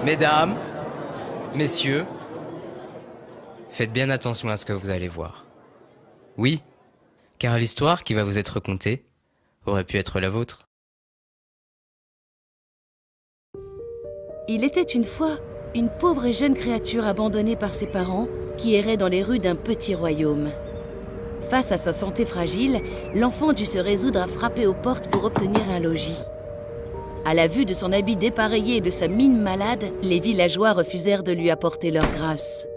Mesdames, messieurs, faites bien attention à ce que vous allez voir. Oui, car l'histoire qui va vous être contée aurait pu être la vôtre. Il était une fois une pauvre et jeune créature abandonnée par ses parents qui errait dans les rues d'un petit royaume. Face à sa santé fragile, l'enfant dut se résoudre à frapper aux portes pour obtenir un logis. À la vue de son habit dépareillé et de sa mine malade, les villageois refusèrent de lui apporter leur grâce.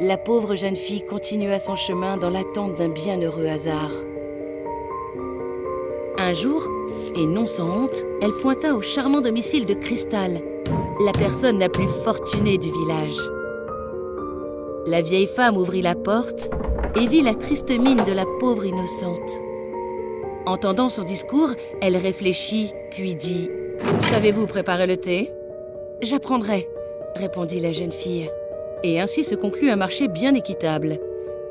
La pauvre jeune fille continua son chemin dans l'attente d'un bienheureux hasard. Un jour, et non sans honte, elle pointa au charmant domicile de Cristal, la personne la plus fortunée du village. La vieille femme ouvrit la porte et vit la triste mine de la pauvre innocente. Entendant son discours, elle réfléchit, puis dit « Savez-vous préparer le thé ?»« J'apprendrai », répondit la jeune fille. Et ainsi se conclut un marché bien équitable.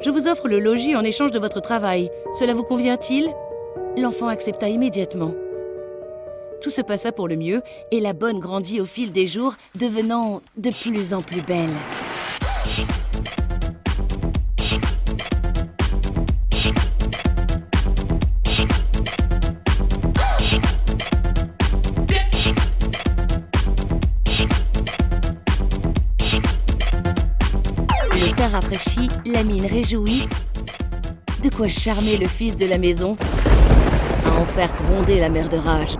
Je vous offre le logis en échange de votre travail. Cela vous convient-il ? L'enfant accepta immédiatement. Tout se passa pour le mieux et la bonne grandit au fil des jours, devenant de plus en plus belle. Le teint rafraîchi, la mine réjouie. De quoi charmer le fils de la maison, à en faire gronder la mère de rage.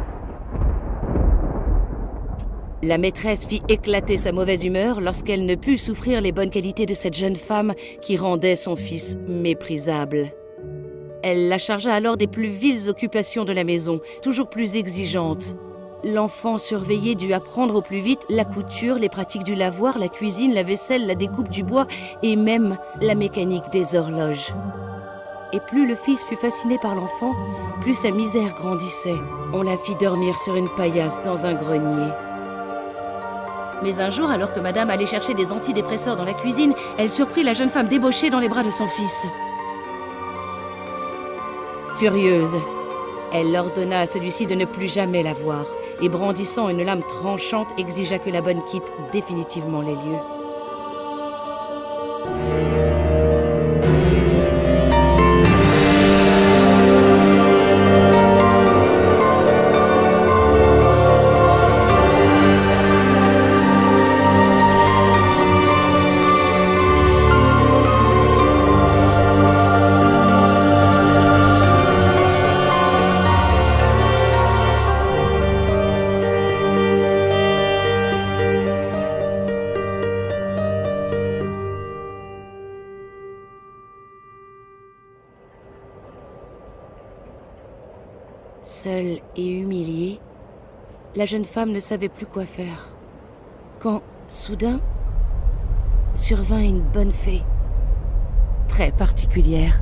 La maîtresse fit éclater sa mauvaise humeur lorsqu'elle ne put souffrir les bonnes qualités de cette jeune femme qui rendait son fils méprisable. Elle la chargea alors des plus viles occupations de la maison, toujours plus exigeantes. L'enfant surveillé dut apprendre au plus vite la couture, les pratiques du lavoir, la cuisine, la vaisselle, la découpe du bois et même la mécanique des horloges. Et plus le fils fut fasciné par l'enfant, plus sa misère grandissait. On la fit dormir sur une paillasse dans un grenier. Mais un jour, alors que madame allait chercher des antidépresseurs dans la cuisine, elle surprit la jeune femme débauchée dans les bras de son fils. Furieuse, elle ordonna à celui-ci de ne plus jamais la voir et brandissant une lame tranchante, exigea que la bonne quitte définitivement les lieux. Seule et humiliée, la jeune femme ne savait plus quoi faire. Quand, soudain, survint une bonne fée, très particulière.